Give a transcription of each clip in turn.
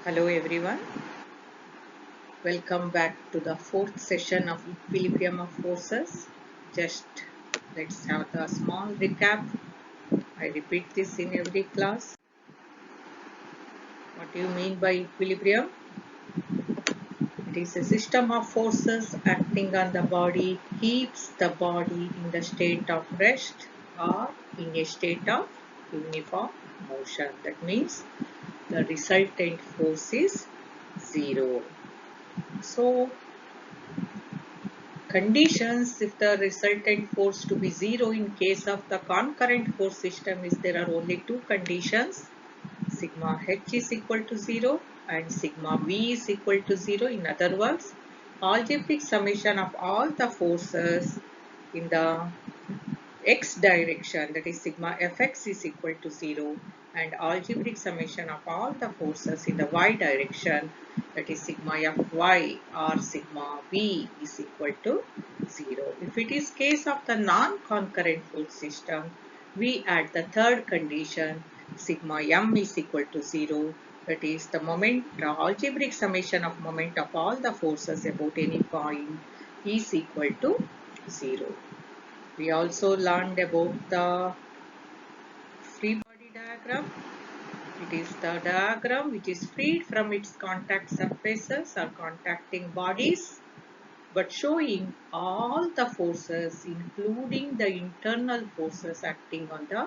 Hello everyone, welcome back to the fourth session of Equilibrium of Forces. Just let's have a small recap. I repeat this in every class. What do you mean by equilibrium? It is a system of forces acting on the body, keeps the body in the state of rest or in a state of uniform motion. That means the resultant force is zero. So conditions if the resultant force to be zero in case of the concurrent force system is there are only two conditions, sigma h is equal to 0 and sigma v is equal to 0. In other words, algebraic summation of all the forces in the x direction, that is sigma fx is equal to 0, and algebraic summation of all the forces in the y direction, that is sigma fy or sigma v is equal to 0. If it is case of the non-concurrent force system, we add the third condition, sigma m is equal to 0, that is the algebraic summation of moment of all the forces about any point is equal to 0. We also learned about the free body diagram. It is the diagram which is freed from its contact surfaces or contacting bodies, but showing all the forces including the internal forces acting on the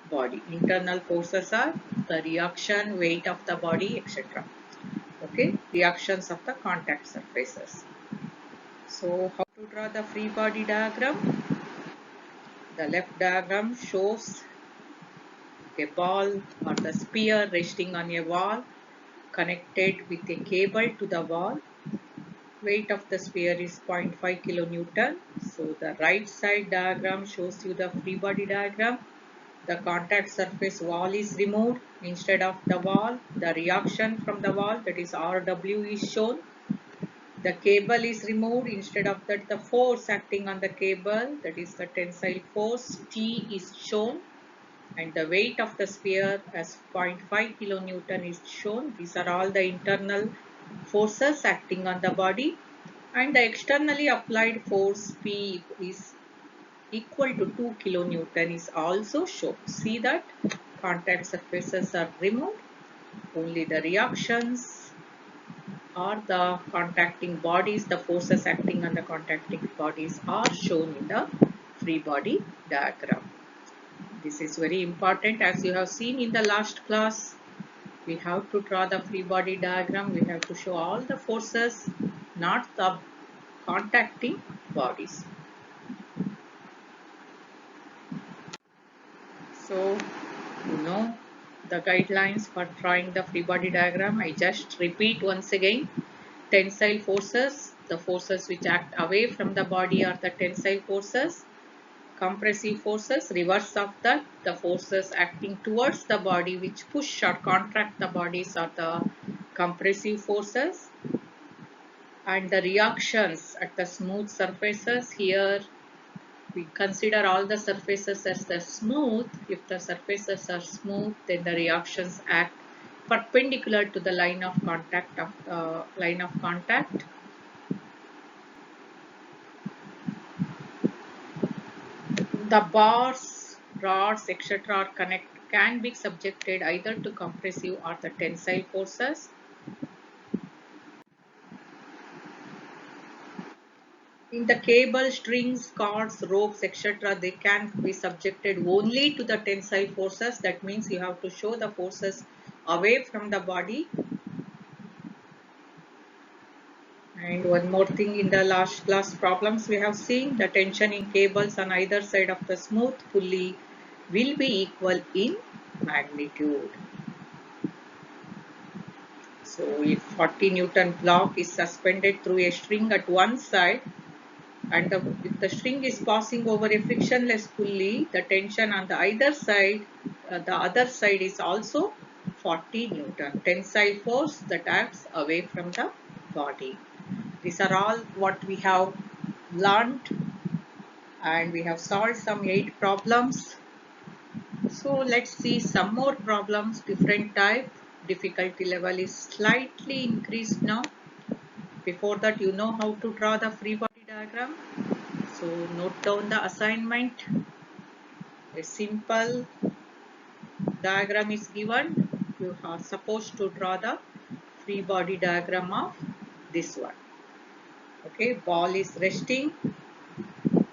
body. Internal forces are the reaction, weight of the body, etc. Okay, reactions of the contact surfaces. So how to draw the free body diagram? The left diagram shows a ball or the sphere resting on a wall connected with a cable to the wall. Weight of the sphere is 0.5 kilonewton. So the right side diagram shows you the free body diagram. The contact surface wall is removed instead of the wall. The reaction from the wall, that is RW, is shown. The cable is removed instead of that the force acting on the cable, that is the tensile force T, is shown. And the weight of the sphere as 0.5 kilonewton is shown. These are all the internal forces acting on the body, and the externally applied force P is equal to 2 kilonewton is also shown. See that contact surfaces are removed, only the reactions or the contacting bodies, the forces acting on the contacting bodies are shown in the free body diagram. This is very important. As you have seen in the last class, we have to draw the free body diagram. We have to show all the forces, not the contacting bodies. So, you know the guidelines for drawing the free body diagram. I just repeat once again. Tensile forces, the forces which act away from the body are the tensile forces. Compressive forces, reverse of that, the forces acting towards the body which push or contract the bodies are the compressive forces. And the reactions at the smooth surfaces, here we consider all the surfaces as the smooth. If the surfaces are smooth, then the reactions act perpendicular to the line of contact The bars, rods, etc. can be subjected either to compressive or the tensile forces. In the cable, strings, cords, ropes, etc., they can be subjected only to the tensile forces. That means you have to show the forces away from the body. And one more thing, in the last class problems we have seen, the tension in cables on either side of the smooth pulley will be equal in magnitude. So if 40 Newton block is suspended through a string at one side, and if the string is passing over a frictionless pulley, the tension on the the other side is also 40 Newton. Tensile force that acts away from the body. These are all what we have learned, and we have solved some 8 problems. So let's see some more problems, different type. difficulty level is slightly increased now. Before that, you know how to draw the free body diagram. So note down the assignment. A simple diagram is given. You are supposed to draw the free body diagram of this one. Okay, ball is resting.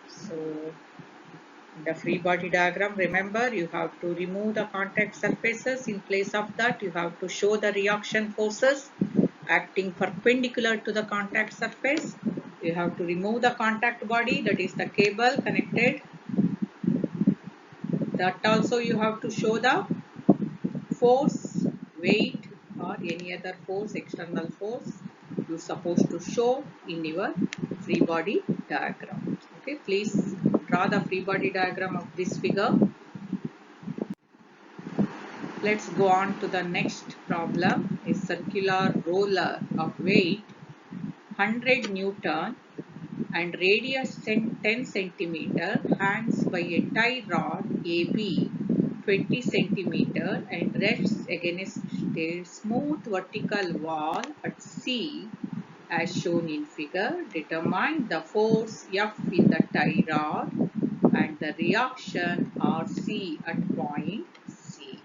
So the free body diagram, remember, you have to remove the contact surfaces. In place of that, you have to show the reaction forces acting perpendicular to the contact surface. You have to remove the contact body, that is the cable connected. That also you have to show the force, weight or any other force, external force you supposed to show in your free body diagram. Okay, please draw the free body diagram of this figure. Let's go on to the next problem. A circular roller of weight 100 Newton and radius 10 centimeter hangs by a tie rod AB 20 centimeter and rests against a smooth vertical wall at C as shown in figure. Determine the force F in the tie rod and the reaction RC at point C.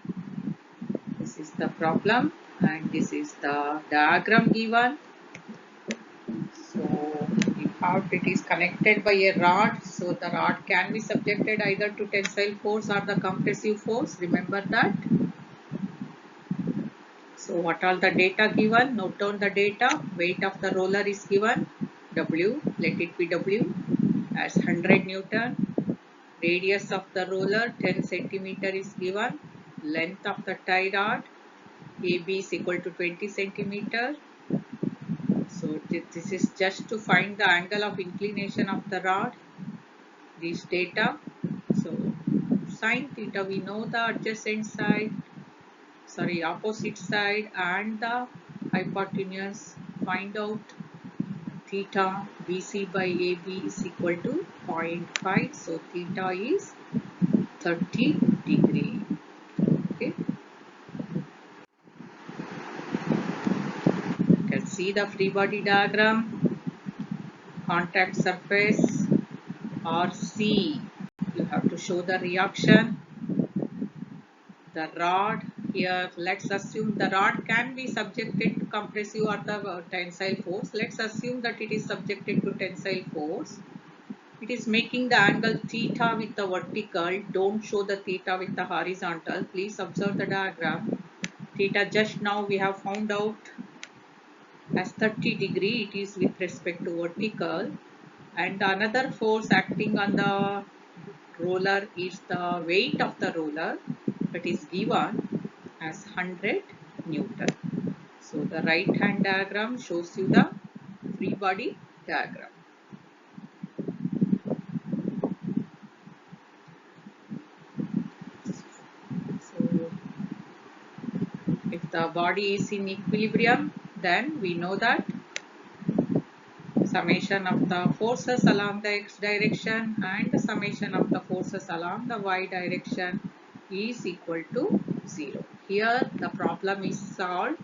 This is the problem and this is the diagram given. So it is connected by a rod, so the rod can be subjected either to tensile force or the compressive force. Remember that. So what are the data given? Note down the data. Weight of the roller is given W, let it be W as 100 Newton. Radius of the roller 10 centimeter is given. Length of the tie rod AB is equal to 20 centimeter. So this is just to find the angle of inclination of the rod. These data. So sine theta, we know the adjacent side, opposite side and the hypotenuse. Find out theta BC by AB is equal to 0.5. So theta is 30 degree. Okay. You can see the free body diagram. Contact surface RC. You have to show the reaction. The rod here, let's assume the rod can be subjected to compressive or the tensile force. Let's assume that it is subjected to tensile force. It is making the angle theta with the vertical. Don't show the theta with the horizontal. Please observe the diagram. Theta just now we have found out as 30 degree. It is with respect to vertical. And another force acting on the roller is the weight of the roller, that is given as 100 Newton. So the right hand diagram shows you the free body diagram. So if the body is in equilibrium, then we know that summation of the forces along the x direction and the summation of the forces along the y direction is equal to 0. Here the problem is solved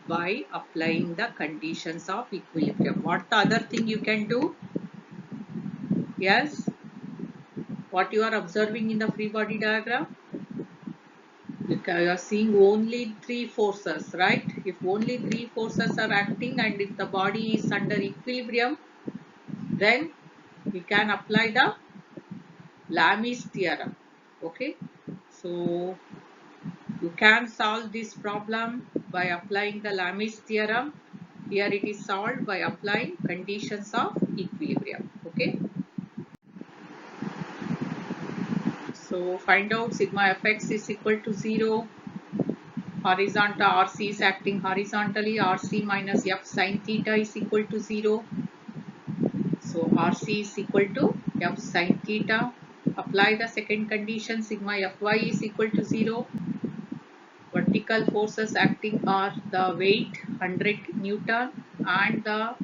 by applying the conditions of equilibrium. What the other thing you can do? Yes, what you are observing in the free body diagram? You are seeing only 3 forces, right? If only 3 forces are acting and if the body is under equilibrium, then we can apply the Lami's theorem. Okay, so you can solve this problem by applying the Lami's theorem. Here it is solved by applying conditions of equilibrium. Okay, so find out sigma fx is equal to 0. Horizontal RC is acting horizontally. RC minus F sine theta is equal to 0. So RC is equal to F sine theta. Apply the second condition, sigma Fy is equal to 0. Vertical forces acting are the weight 100 Newton and the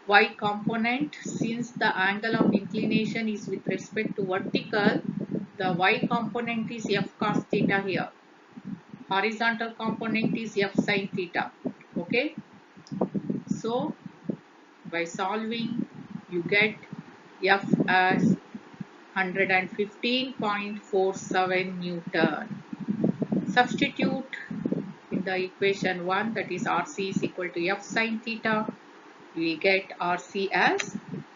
Y component. Since the angle of inclination is with respect to vertical, the Y component is F cos theta here. horizontal component is F sin theta. Okay. So by solving, you get F as 115.47 Newton. Substitute in the equation 1, that is RC is equal to F sin theta. We get RC as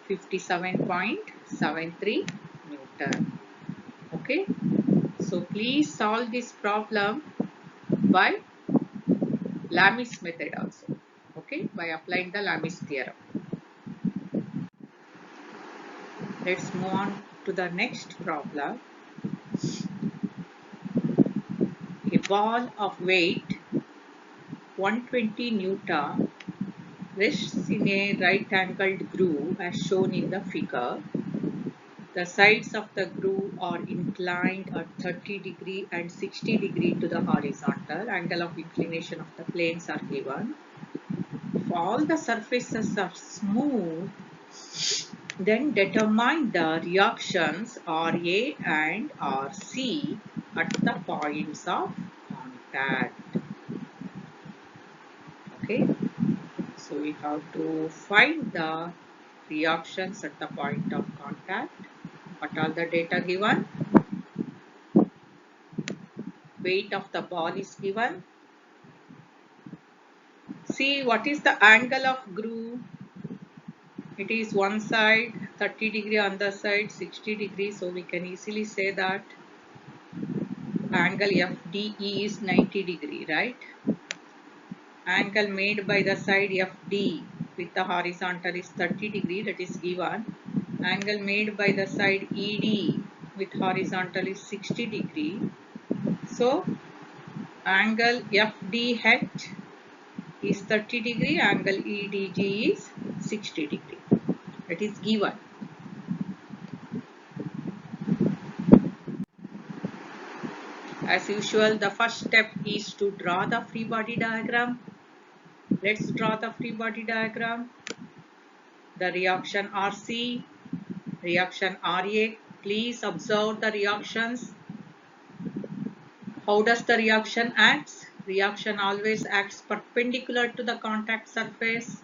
57.73 Newton. Okay. So please solve this problem by Lami's method also. Okay. By applying the Lami's theorem. Let's move on to the next problem. A ball of weight 120 Newton rests in a right-angled groove as shown in the figure. The sides of the groove are inclined at 30 degree and 60 degree to the horizontal. Angle of inclination of the planes are given. If all the surfaces are smooth, then determine the reactions RA and RC at the points of contact. Okay, so we have to find the reactions at the point of contact. What are the data given? Weight of the ball is given. See, what is the angle of groove? It is one side 30 degree, on the side 60 degree. So we can easily say that angle FDE is 90 degree, right? Angle made by the side FD with the horizontal is 30 degree, that is given. Angle made by the side ED with horizontal is 60 degree. So angle FDH is 30 degree, angle EDG is 60 degree. It is given. As usual, the first step is to draw the free body diagram. Let's draw the free body diagram. The reaction RC, reaction RA. Please observe the reactions. How does the reaction acts? Reaction always acts perpendicular to the contact surface.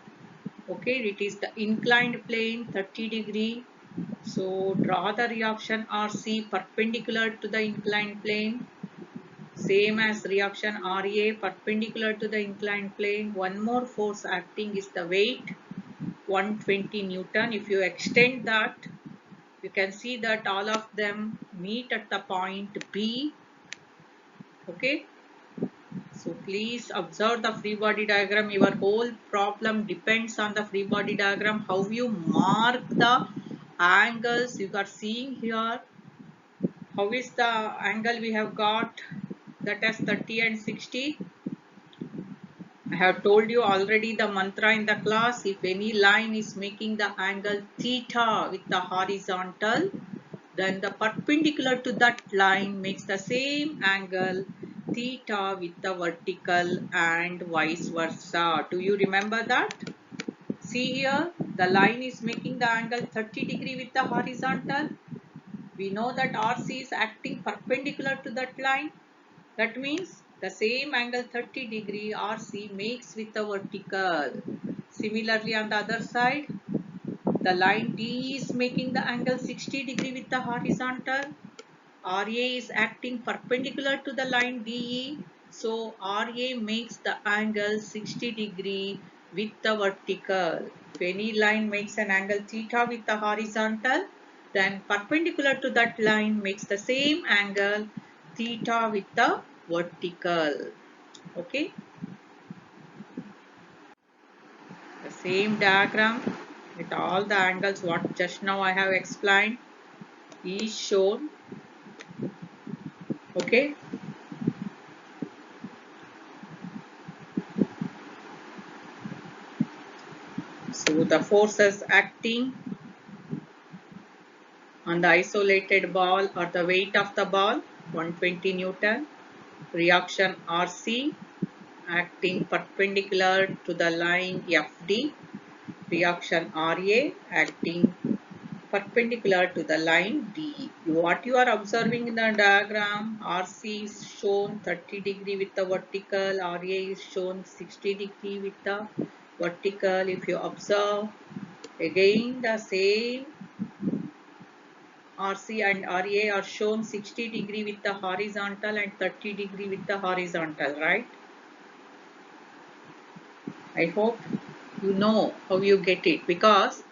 Okay, it is the inclined plane 30 degree. So draw the reaction RC perpendicular to the inclined plane. Same as reaction RA perpendicular to the inclined plane. One more force acting is the weight 120 Newton. If you extend that, you can see that all of them meet at the point B. Okay. So please observe the free body diagram. Your whole problem depends on the free body diagram. How you mark the angles you are seeing here. How is the angle we have got? That is 30 and 60. I have told you already the mantra in the class. If any line is making the angle theta with the horizontal, then the perpendicular to that line makes the same angle theta with the vertical and vice versa. Do you remember that? See here, the line is making the angle 30 degree with the horizontal. We know that RC is acting perpendicular to that line. That means the same angle 30 degree RC makes with the vertical. Similarly on the other side, the line D is making the angle 60 degree with the horizontal. RA is acting perpendicular to the line DE. So RA makes the angle 60 degree with the vertical. If any line makes an angle theta with the horizontal, then perpendicular to that line makes the same angle theta with the vertical. Okay. The same diagram with all the angles what just now I have explained is shown. Okay. So the forces acting on the isolated ball or the weight of the ball 120 Newton. Reaction RC acting perpendicular to the line FD. Reaction RA acting perpendicular to the line DE. What you are observing in the diagram, RC is shown 30 degree with the vertical, RA is shown 60 degree with the vertical. If you observe, again the same RC and RA are shown 60 degree with the horizontal and 30 degree with the horizontal, right? I hope you know how you get it, because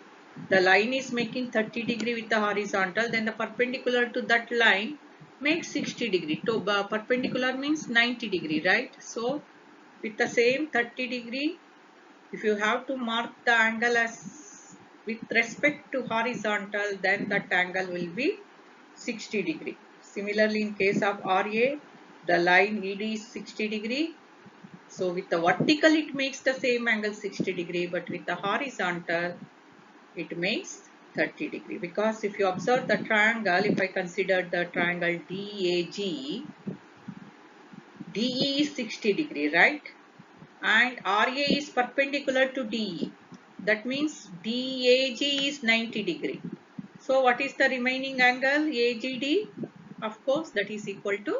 the line is making 30 degree with the horizontal, then the perpendicular to that line makes 60 degree. So perpendicular means 90 degree, right? So with the same 30 degree, if you have to mark the angle as with respect to horizontal, then that angle will be 60 degree. Similarly, in case of RA, the line ED is 60 degree. So with the vertical it makes the same angle 60 degree, but with the horizontal it makes 30 degree. Because if you observe the triangle, if I consider the triangle DAG, DE is 60 degree, right? And RA is perpendicular to DE. That means DAG is 90 degree. So what is the remaining angle AGD? Of course, that is equal to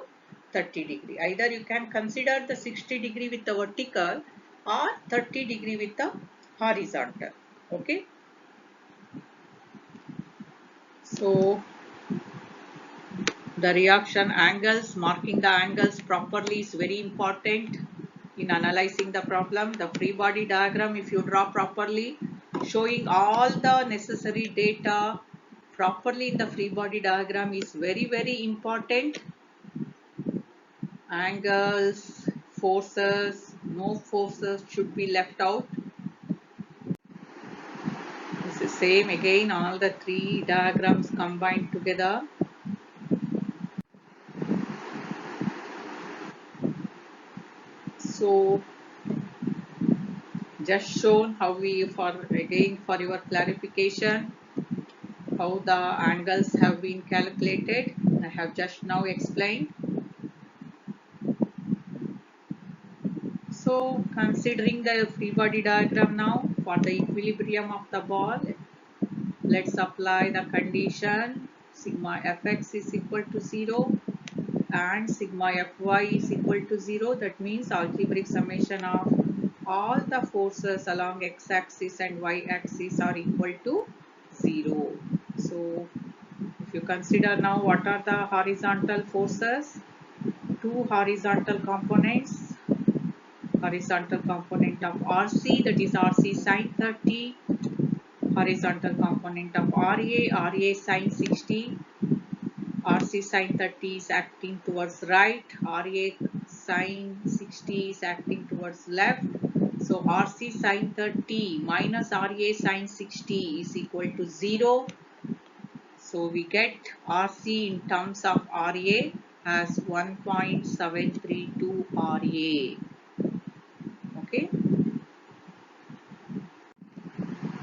30 degree. Either you can consider the 60 degree with the vertical or 30 degree with the horizontal. Okay. So the reaction angles, marking the angles properly is very important in analyzing the problem. The free body diagram, if you draw properly, showing all the necessary data properly in the free body diagram is very important. Angles, forces, no forces should be left out. This is same again, all the three diagrams combined together. So just shown how we, for again for your clarification, how the angles have been calculated. I have just now explained. So considering the free body diagram now, for the equilibrium of the ball, let's apply the condition sigma fx is equal to 0 and sigma fy is equal to 0. That means algebraic summation of all the forces along x-axis and y-axis are equal to 0. So if you consider now what are the horizontal forces, two horizontal components, horizontal component of RC, that is RC sine 30, horizontal component of RA sine 60. RC sine 30 is acting towards right, RA sine 60 is acting towards left. So RC sine 30 minus RA sine 60 is equal to 0. So we get RC in terms of RA as 1.732 RA. Okay.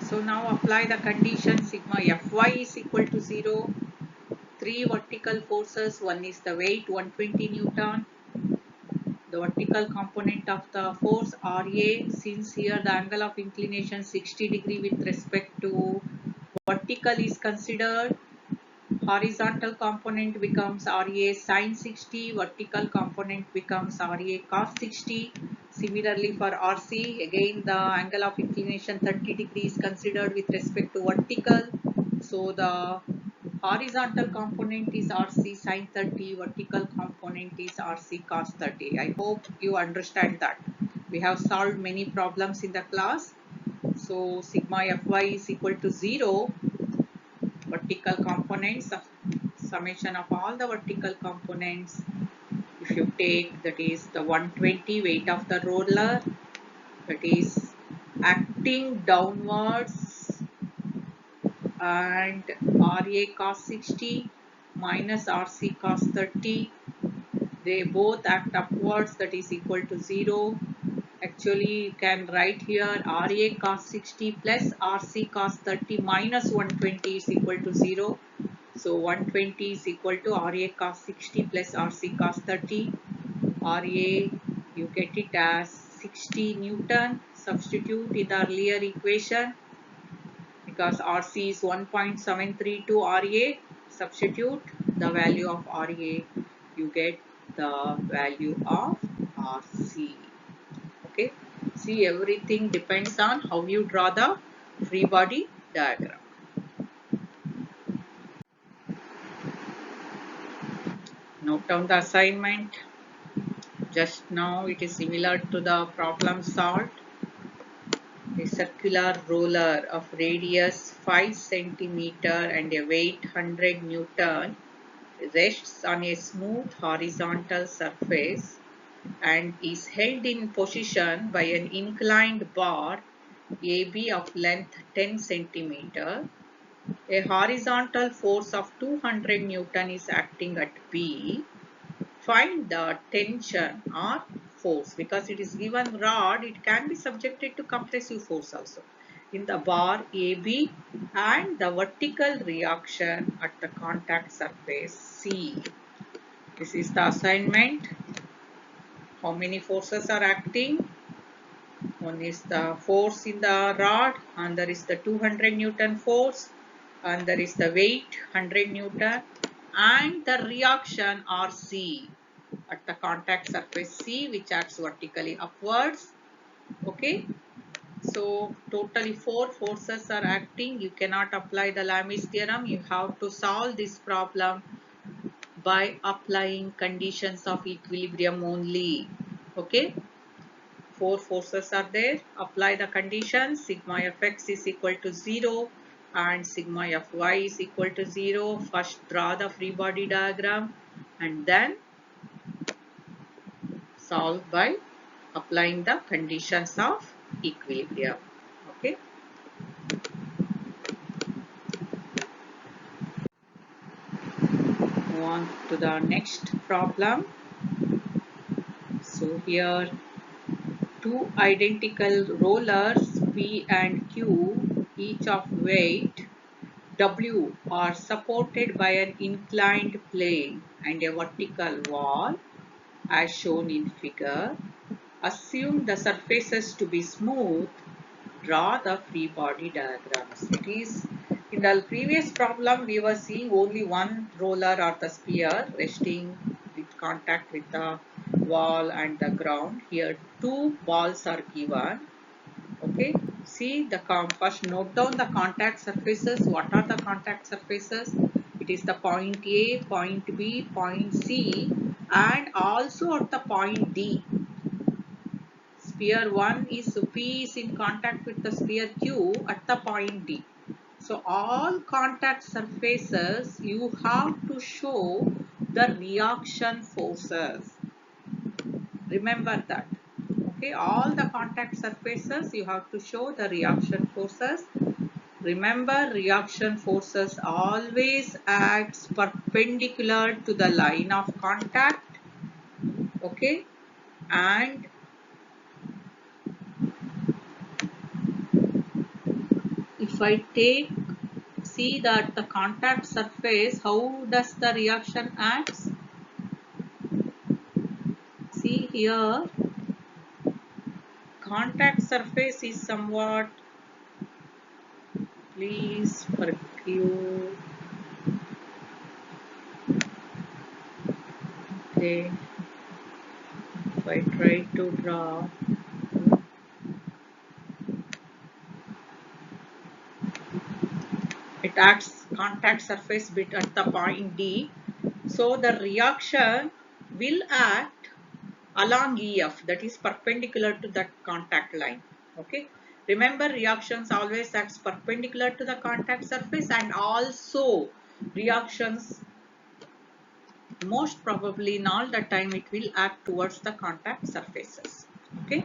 So now apply the condition sigma Fy is equal to 0. Three vertical forces, one is the weight 120 Newton, the vertical component of the force RA, since here the angle of inclination 60 degree with respect to vertical is considered, horizontal component becomes RA sine 60, vertical component becomes RA cos 60. Similarly for RC, again the angle of inclination 30 degrees considered with respect to vertical. So the horizontal component is RC sine 30, vertical component is RC cos 30. I hope you understand that. We have solved many problems in the class. So sigma Fy is equal to 0. Vertical components, summation of all the vertical components, if you take, that is the 120 weight of the roller, that is acting downwards, and RA cos 60 minus RC cos 30, they both act upwards, that is equal to 0. Actually you can write here RA cos 60 plus RC cos 30 minus 120 is equal to 0. So 120 is equal to RA cos 60 plus RC cos 30. RA, you get it as 60 Newton. Substitute in the earlier equation, because RC is 1.732 RA. Substitute the value of RA, you get the value of RC. Okay, see, everything depends on how you draw the free body diagram. Note down the assignment. Just now it is similar to the problem solved. A circular roller of radius 5 centimeter and a weight 100 Newton rests on a smooth horizontal surface and is held in position by an inclined bar AB of length 10 centimeter. A horizontal force of 200 Newton is acting at B. Find the tension or force. Because it is given rod, it can be subjected to compressive force also in the bar AB and the vertical reaction at the contact surface C. This is the assignment. How many forces are acting? One is the force in the rod, and there is the 200 Newton force, and there is the weight 100 Newton, and the reaction RC at the contact surface C, which acts vertically upwards. Okay, so totally 4 forces are acting. You cannot apply the Lami's theorem. You have to solve this problem by applying conditions of equilibrium only. Okay, 4 forces are there. Apply the conditions. Sigma fx is equal to 0 and sigma fy is equal to 0. First draw the free body diagram and then solve by applying the conditions of equilibrium. Okay. Move on to the next problem. So here two identical rollers P and Q, each of weight W, are supported by an inclined plane and a vertical wall as shown in figure. Assume the surfaces to be smooth. Draw the free body diagrams. It is in the previous problem we were seeing only one roller or the sphere resting with contact with the wall and the ground. Here two balls are given. Okay, see the first note down the contact surfaces. What are the contact surfaces? It is the point A, point B, point C, and also at the point D. Sphere 1 is P is in contact with the sphere Q at the point D. So all contact surfaces you have to show the reaction forces. Remember that. Okay, all the contact surfaces you have to show the reaction forces. Remember, reaction forces always acts perpendicular to the line of contact. Okay, and if I see that the contact surface, how does the reaction acts? See here, contact surface is somewhat, please forgive. Okay, if I try to draw, it acts contact surface bit at the point D. So the reaction will act along EF, that is perpendicular to that contact line. Okay. Remember, reactions always acts perpendicular to the contact surface, and also reactions most probably in all the time it will act towards the contact surfaces. Okay.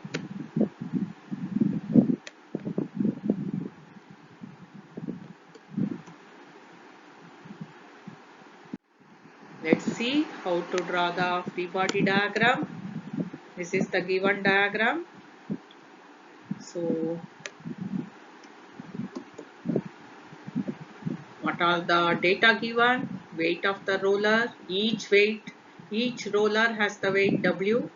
Let's see how to draw the free body diagram. This is the given diagram. So what are the data given? Weight of the roller, each roller has the weight W.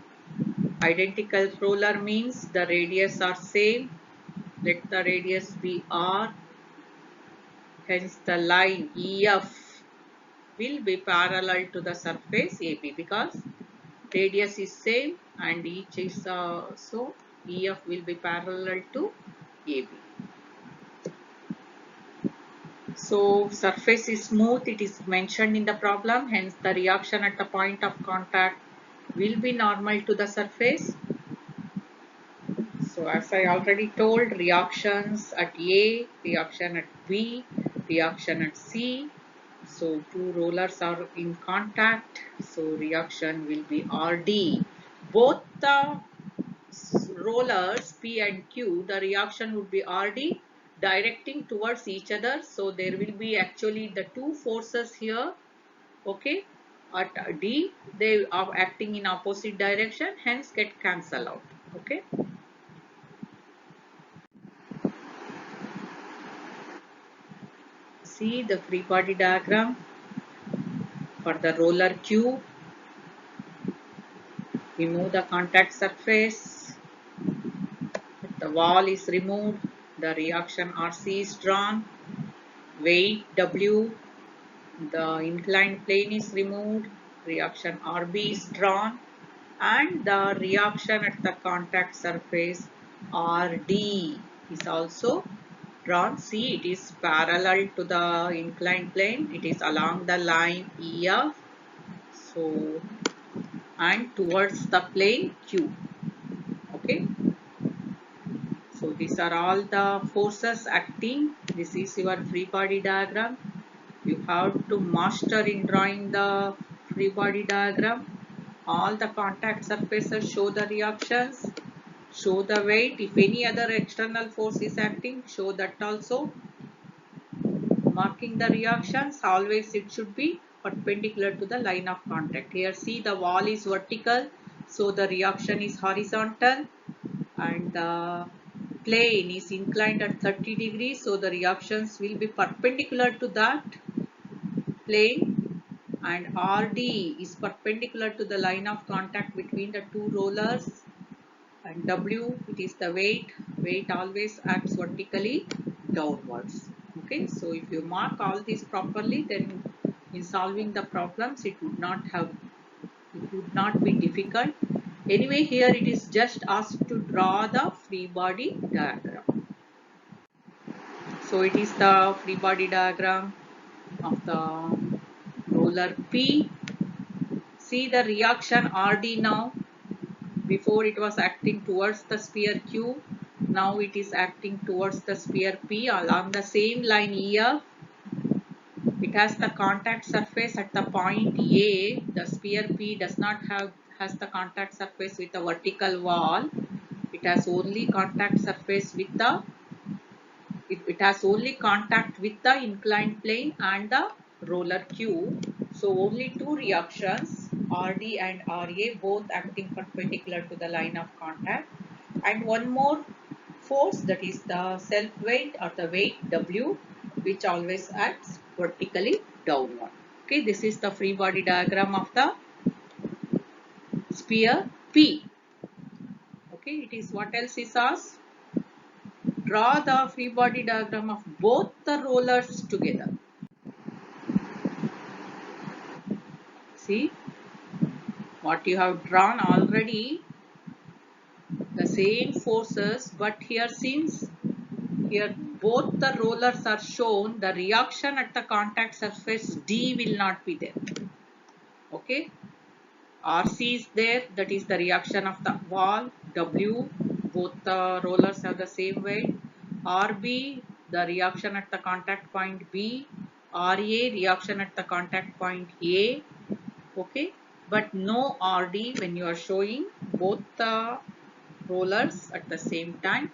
Identical roller means the radius are same. Let the radius be R. Hence the line EF will be parallel to the surface AB because radius is same and each is so EF will be parallel to AB. So surface is smooth, it is mentioned in the problem, hence the reaction at the point of contact will be normal to the surface. So as I already told, reactions at A, reaction at B, reaction at C. So two rollers are in contact, so reaction will be RD. Both the rollers P and Q, the reaction would be RD directing towards each other. So there will be actually the two forces here, okay, at D, they are acting in opposite direction, hence get cancelled out, okay. See the free body diagram for the roller Q. Remove the contact surface. The wall is removed. The reaction RC is drawn. Weight W. The inclined plane is removed. Reaction RB is drawn. And the reaction at the contact surface RD is also drawn. See, it is parallel to the inclined plane. It is along the line EF. So, and towards the plane Q. Okay. So these are all the forces acting. This is your free body diagram. You have to master in drawing the free body diagram. All the contact surfaces show the reactions, show the weight. If any other external force is acting, show that also. Marking the reactions, always it should be perpendicular to the line of contact. Here see the wall is vertical, so the reaction is horizontal and the plane is inclined at 30 degrees, so the reactions will be perpendicular to that plane, and RD is perpendicular to the line of contact between the two rollers, and W, it is the weight always acts vertically downwards. Okay, so if you mark all these properly, then in solving the problems it would not be difficult. Anyway, here it is just asked to draw the free body diagram. So it is the free body diagram of the roller P. See the reaction RD now. Before it was acting towards the sphere Q. Now it is acting towards the sphere P along the same line EF. It has the contact surface at the point A. The sphere P does not has the contact surface with the vertical wall. It has only contact surface with the it has only contact with the inclined plane and the roller Q. So only two reactions, RD and RA, both acting perpendicular to the line of contact, and one more force, that is the self weight or the weight W, which always acts vertically downward. Okay, this is the free body diagram of the sphere P. Okay, it is what else is asked? Draw the free body diagram of both the rollers together. See what you have drawn already, the same forces, but here since here both the rollers are shown, the reaction at the contact surface D will not be there. Okay, RC is there, that is the reaction of the wall. W, both the rollers have the same weight. RB, the reaction at the contact point B. RA, reaction at the contact point A. Okay, but no RD when you are showing both the rollers at the same time,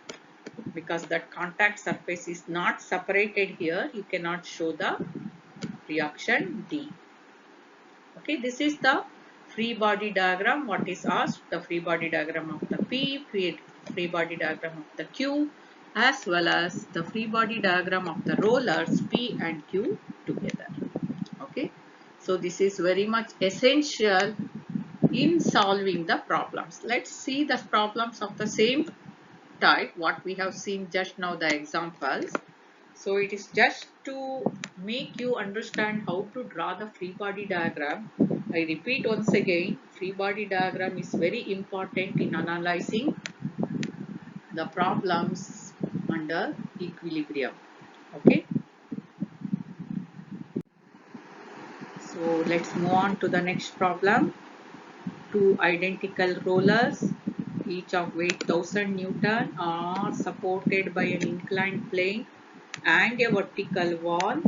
because that contact surface is not separated here, you cannot show the reaction D. Okay, this is the free body diagram. What is asked? The free body diagram of the P, free body diagram of the Q, as well as the free body diagram of the rollers P and Q together. Okay, so this is very much essential in solving the problems. Let's see the problems of the same type what we have seen just now, the examples. So it is just to make you understand how to draw the free body diagram. I repeat once again, free body diagram is very important in analyzing the problems under equilibrium. Okay, so let's move on to the next problem. Two identical rollers, each of weight 1000 Newton, are supported by an inclined plane and a vertical wall.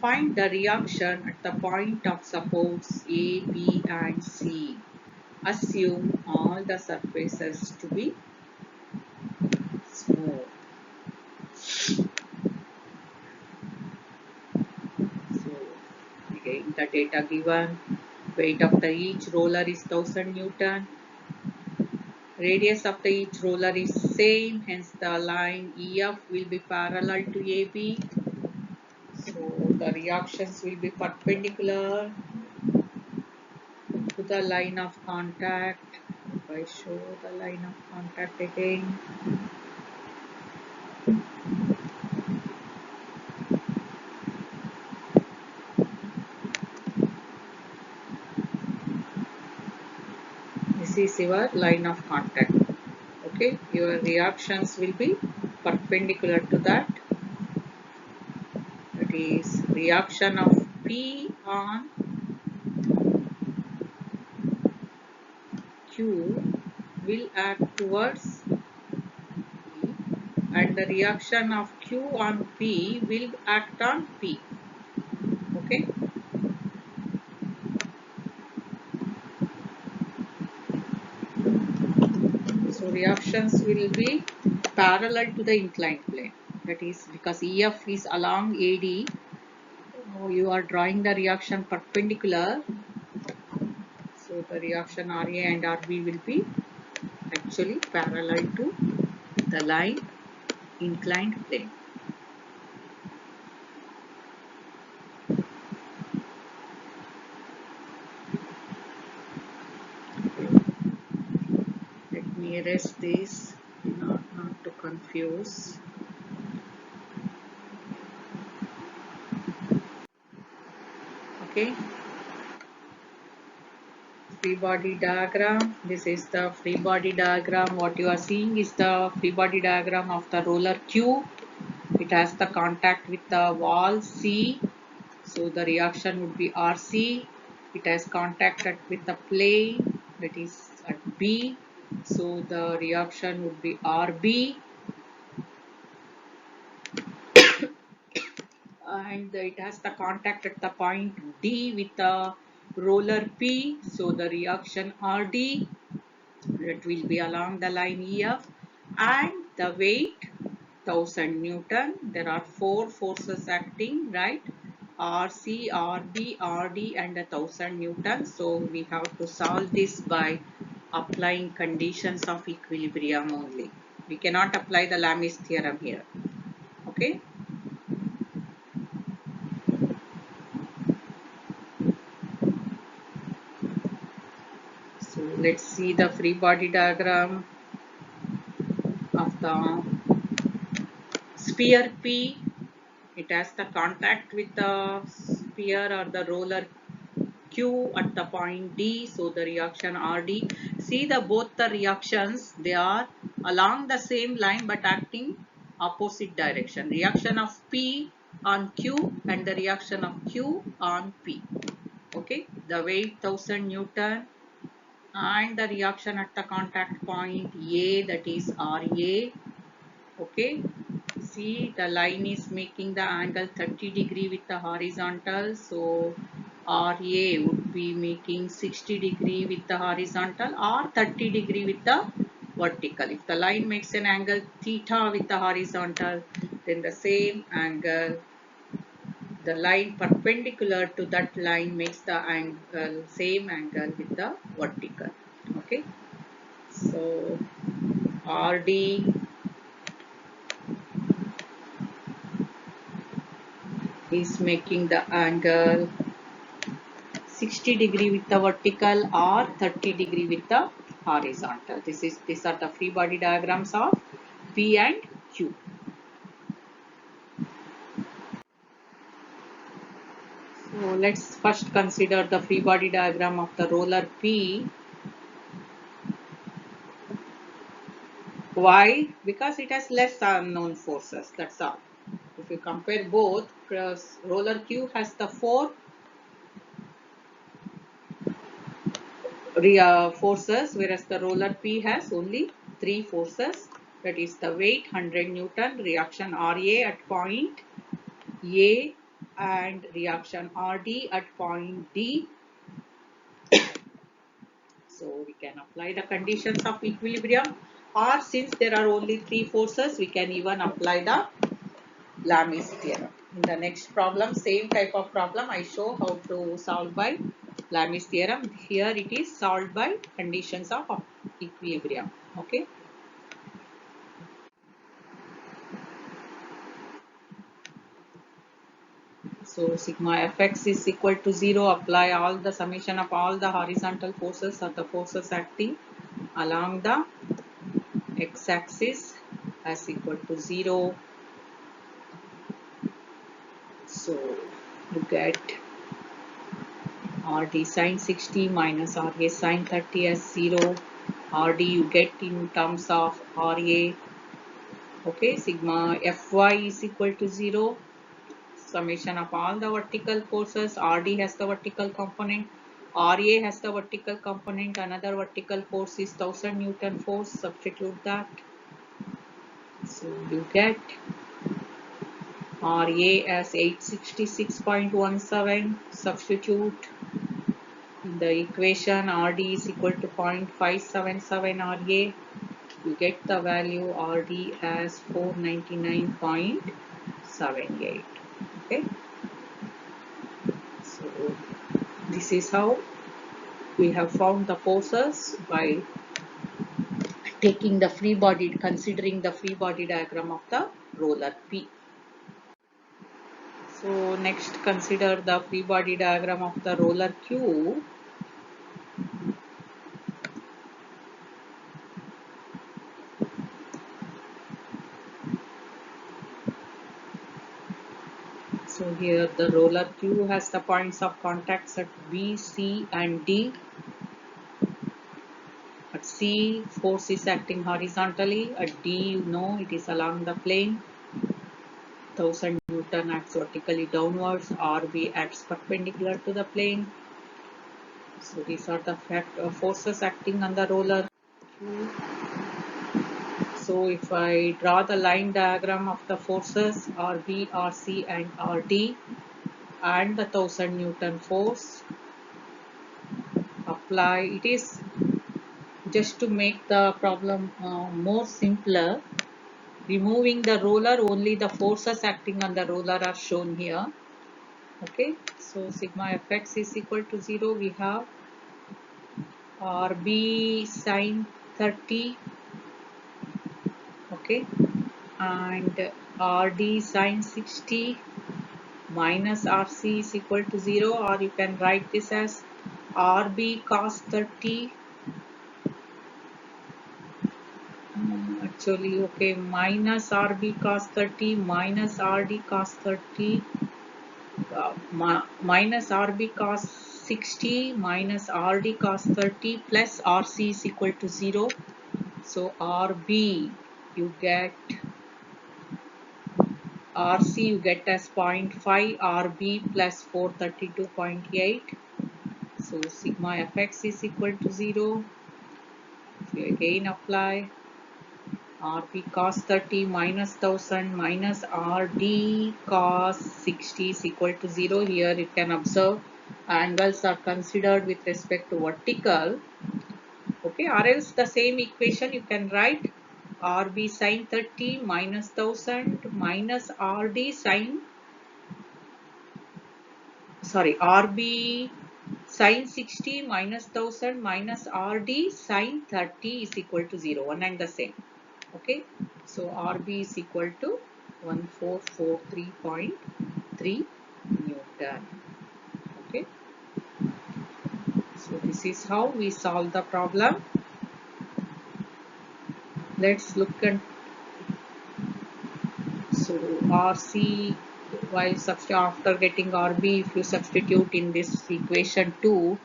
Find the reaction at the point of supports A, B and C. Assume all the surfaces to be smooth. So again the data given, weight of the each roller is 1000 Newton. Radius of the each roller is same, hence the line EF will be parallel to AB. So the reactions will be perpendicular to the line of contact. If I show the line of contact again, this is your line of contact. Okay, your reactions will be perpendicular to that. That is reaction of P on Q will act towards P, and the reaction of Q on P will act on P. Okay, so reactions will be parallel to the inclined plane. That is because EF is along AD, you are drawing the reaction perpendicular. So the reaction RA and RB will be actually parallel to the line inclined plane. Let me erase this, not to confuse. Okay, free body diagram. This is the free body diagram. What you are seeing is the free body diagram of the roller Q. It has the contact with the wall C. So the reaction would be RC. It has contact with the plane, that is at B. So the reaction would be RB. And it has the contact at the point D with the roller P. So the reaction RD, that will be along the line EF, and the weight 1000 Newton. There are four forces acting, right? RC, RB, RD and 1000 Newton. So we have to solve this by applying conditions of equilibrium only. We cannot apply the Lami's theorem here. Okay. So let's see the free body diagram of the sphere P. It has the contact with the sphere or the roller Q at the point D. So the reaction RD. See the both the reactions, they are along the same line but acting opposite direction. Reaction of P on Q and the reaction of Q on P. Okay, the weight 1000 Newton and the reaction at the contact point A, that is RA. Okay, see the line is making the angle 30° with the horizontal. So RA would be making 60° with the horizontal or 30° with the vertical. If the line makes an angle theta with the horizontal, then the same angle, the line perpendicular to that line makes the angle, same angle with the vertical. Okay, so RD is making the angle 60° with the vertical or 30° with the horizontal. These are the free body diagrams of P and Q. let's first consider the free body diagram of the roller P. Why? Because it has less unknown forces, that's all. If you compare both, roller Q has the 4 forces, whereas the roller P has only 3 forces. That is the weight 100 Newton, reaction RA at point A and reaction RD at point D. So we can apply the conditions of equilibrium, or since there are only 3 forces, we can even apply the Lami's theorem. In the next problem, same type of problem, I show how to solve by Lami's theorem. Here it is solved by conditions of equilibrium. Okay. So sigma fx is equal to 0. Apply all the summation of all the horizontal forces or the forces acting along the x-axis as equal to 0. So you get RD sine 60 minus RA sine 30 as 0. RD you get in terms of RA. Okay, sigma Fy is equal to 0. Summation of all the vertical forces. RD has the vertical component. RA has the vertical component. Another vertical force is 1000 Newton force. Substitute that. So you get RA as 866.17. Substitute in the equation. RD is equal to 0.577 RA. You get the value RD as 499.78. Okay. So this is how we have found the forces by taking the free body, considering the free body diagram of the roller P. So next consider the free body diagram of the roller Q. So here the roller Q has the points of contacts at B, C and D. At C, force is acting horizontally. At D, you know it is along the plane. 1000 Newton acts vertically downwards. RB acts perpendicular to the plane. So these are the forces acting on the roller Q. So if I draw the line diagram of the forces RB, RC and RD and the 1000 Newton force, apply, it is just to make the problem more simpler. Removing the roller, only the forces acting on the roller are shown here. Okay, so sigma fx is equal to 0. We have RB sine 30, okay, and RD sine 60 minus RC is equal to 0, or you can write this as RB cos 30. Actually, okay, minus RB cos 30 minus RD cos 30 minus RB cos 60 minus RD cos 30 plus RC is equal to 0. So RB you get RC you get as 0.5 RB plus 432.8. So sigma fx is equal to 0. If you again apply RB cos 30 minus 1000 minus RD cos 60 is equal to 0. Here you can observe angles are considered with respect to vertical. Okay, or else the same equation you can write RB sine 30 minus 1000 minus RB sine 60 minus 1000 minus RD sine 30 is equal to 0, one and the same. Okay, so RB is equal to 1443.3 Newton. Okay, so this is how we solve the problem. Let's look at, so RC while after getting RB, if you substitute in this equation 2,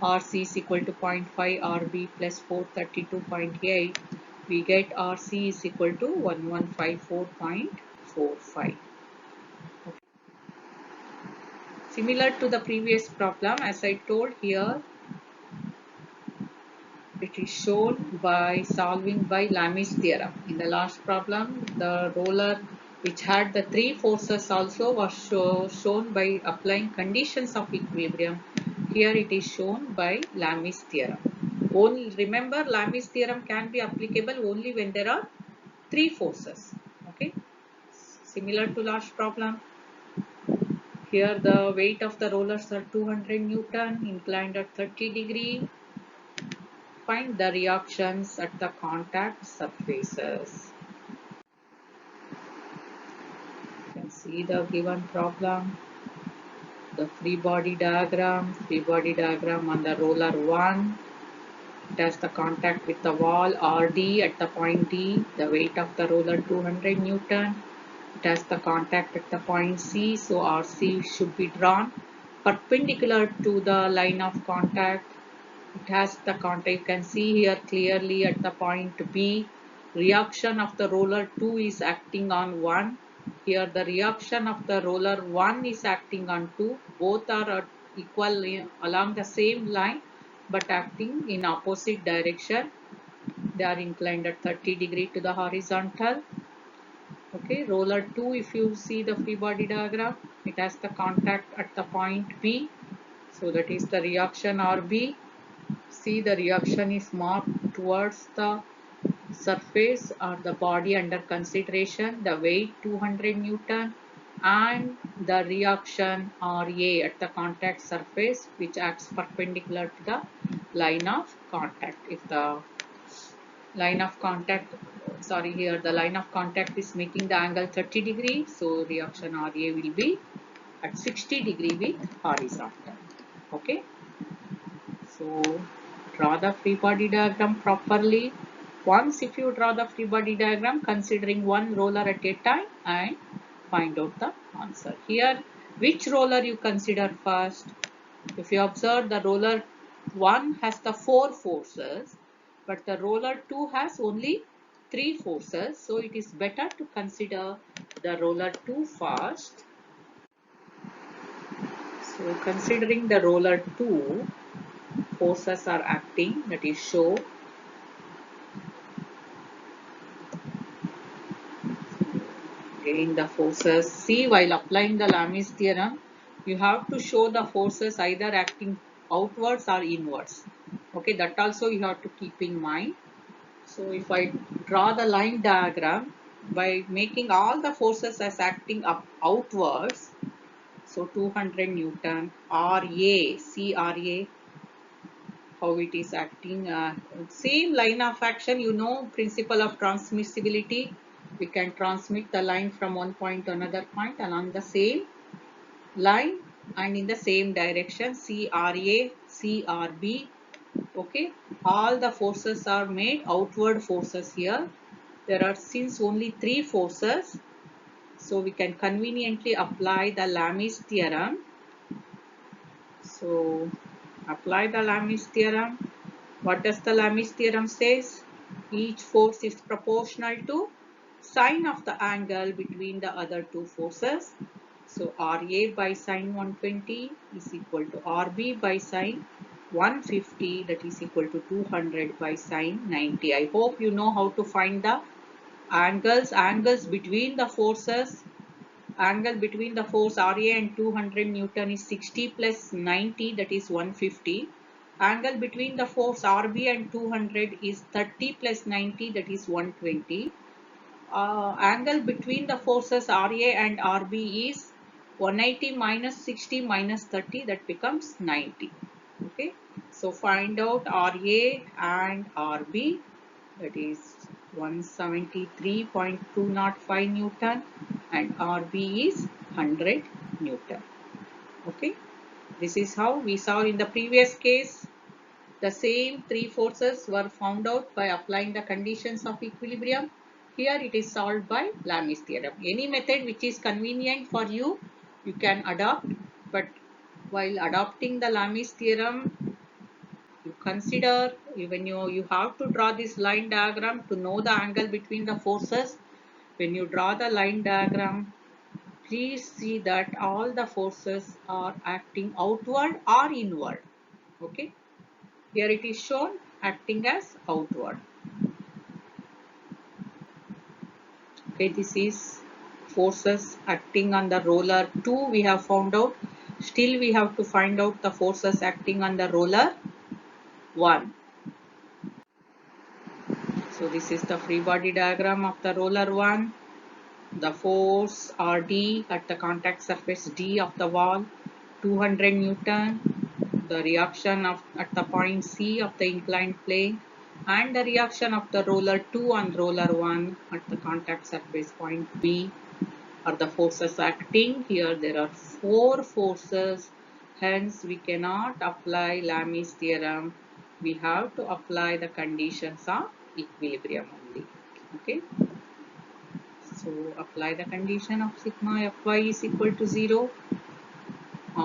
RC is equal to 0.5 RB plus 432.8, we get RC is equal to 1154.45. Similar to the previous problem, as I told here, it is shown by solving by Lami's theorem. In the last problem, the roller which had the three forces also was shown by applying conditions of equilibrium. Here it is shown by Lami's theorem. Only remember, Lami's theorem can be applicable only when there are three forces. Okay, similar to last problem. Here the weight of the rollers are 200 Newton, inclined at 30 degree. Find the reactions at the contact surfaces. You can see the given problem. The free body diagram on the roller 1. It has the contact with the wall RD at the point D. The weight of the roller 200 Newton. It has the contact at the point C. So RC should be drawn perpendicular to the line of contact. It has the contact, you can see here clearly at the point B, reaction of the roller 2 is acting on 1. Here the reaction of the roller 1 is acting on 2. Both are equal along the same line but acting in opposite direction. They are inclined at 30 degree to the horizontal. Okay, roller 2, if you see the free body diagram, it has the contact at the point B. So that is the reaction RB. See, the reaction is marked towards the surface or the body under consideration, the weight 200 Newton and the reaction RA at the contact surface which acts perpendicular to the line of contact. If the line of contact, here the line of contact is making the angle 30 degree, so reaction RA will be at 60 degree with horizontal. Okay. So draw the free body diagram properly. Once if you draw the free body diagram considering one roller at a time and find out the answer. Here which roller you consider first? If you observe, the roller 1 has the 4 forces but the roller 2 has only 3 forces. So it is better to consider the roller 2 first. So considering the roller 2, forces are acting, that is show. Again the forces, see, while applying the Lami's theorem you have to show the forces either acting outwards or inwards. Okay, that also you have to keep in mind. So if I draw the line diagram by making all the forces as acting outwards, so 200 Newton RA, see RA how it is acting, same line of action, you know, principle of transmissibility. We can transmit the line from one point to another point along the same line and in the same direction, CRA, CRB. Okay, all the forces are made outward forces here. There are since only 3 forces, so we can conveniently apply the Lami's theorem. So apply the Lami's theorem. What does the Lami's theorem says? Each force is proportional to sine of the angle between the other two forces. So RA by sine 120 is equal to RB by sine 150, that is equal to 200 by sine 90. I hope you know how to find the angles between the forces. Angle between the force RA and 200 Newton is 60 plus 90, that is 150. Angle between the force RB and 200 is 30 plus 90, that is 120. Angle between the forces RA and RB is 180 minus 60 minus 30, that becomes 90. Okay, so find out RA and RB, that is 173.205 Newton and RB is 100 Newton. Okay, this is how we saw in the previous case. The same 3 forces were found out by applying the conditions of equilibrium. Here it is solved by Lami's theorem. Any method which is convenient for you, you can adopt. But while adopting the Lami's theorem, you consider when you have to draw this line diagram to know the angle between the forces. When you draw the line diagram, please see that all the forces are acting outward or inward. Okay, here it is shown acting as outward. Okay, this is forces acting on the roller 2 we have found out. Still we have to find out the forces acting on the roller 1. So this is the free body diagram of the roller 1. The force RD at the contact surface D of the wall, 200 Newton. The reaction at the point C of the inclined plane, and the reaction of the roller 2 on roller 1 at the contact surface point B are the forces acting. Here there are 4 forces, hence we cannot apply Lami's theorem. We have to apply the conditions of equilibrium only. Okay. So apply the condition of sigma Fy is equal to 0.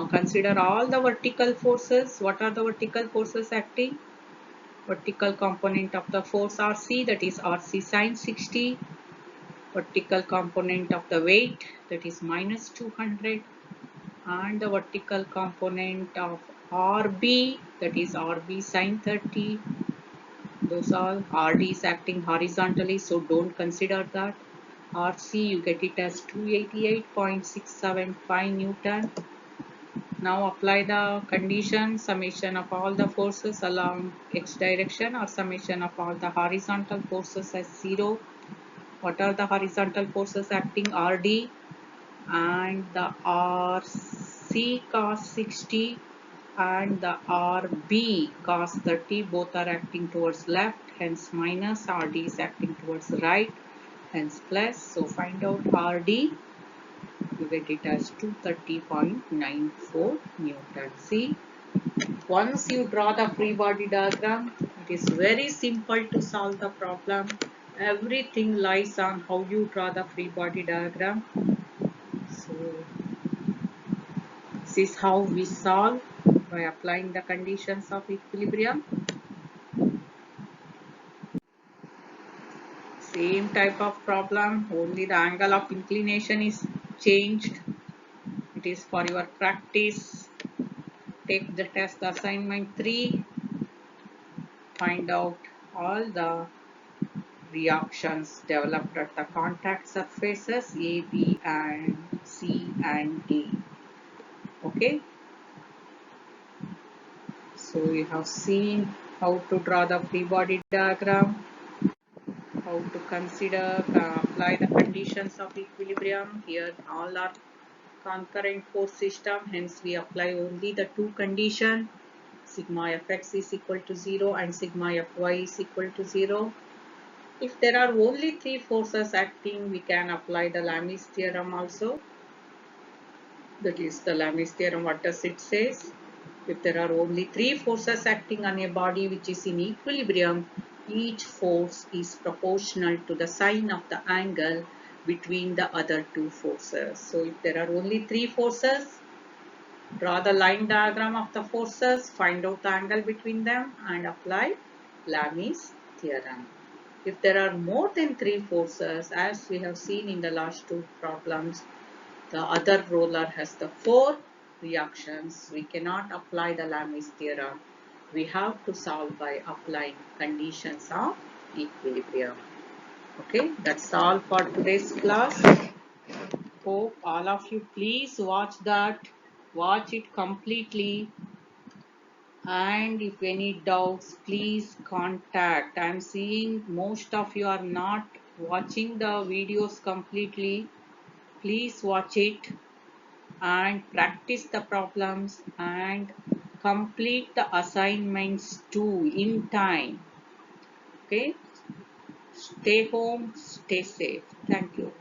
Consider all the vertical forces. What are the vertical forces acting? Vertical component of the force Rc, that is Rc sine 60. Vertical component of the weight, that is minus 200. And the vertical component of Rb, that is Rb sine 30. Those all Rd is acting horizontally, so don't consider that. Rc, you get it as 288.675 Newton. Now apply the condition, summation of all the forces along x direction or summation of all the horizontal forces as 0. What are the horizontal forces acting? Rd and the Rc cos 60 and the Rb cos 30, both are acting towards left, hence minus. Rd is acting towards right, hence plus. So find out Rd. You get it as 230.94 Newton. See, once you draw the free body diagram, it is very simple to solve the problem. Everything lies on how you draw the free body diagram. So this is how we solve by applying the conditions of equilibrium. Same type of problem, only the angle of inclination is changed. It is for your practice. Take the test assignment 3. Find out all the reactions developed at the contact surfaces A, B and C and D. Okay. So you have seen how to draw the free body diagram, how to consider, apply the conditions of equilibrium. Here all are concurrent force system, hence we apply only the two conditions. Sigma Fx is equal to 0 and sigma Fy is equal to 0. If there are only 3 forces acting, we can apply the Lami's theorem also. That is the Lami's theorem. What does it say? If there are only 3 forces acting on a body which is in equilibrium, each force is proportional to the sine of the angle between the other 2 forces. So if there are only 3 forces, draw the line diagram of the forces, find out the angle between them and apply Lami's theorem. If there are more than 3 forces, as we have seen in the last 2 problems, the other roller has the 4 reactions. We cannot apply the Lami's theorem. We have to solve by applying conditions of equilibrium. Okay, that's all for today's class. Hope all of you please watch that. Watch it completely. And if any doubts, please contact. I am seeing most of you are not watching the videos completely. Please watch it and practice the problems and complete the assignments too in time. Okay. Stay home, stay safe. Thank you.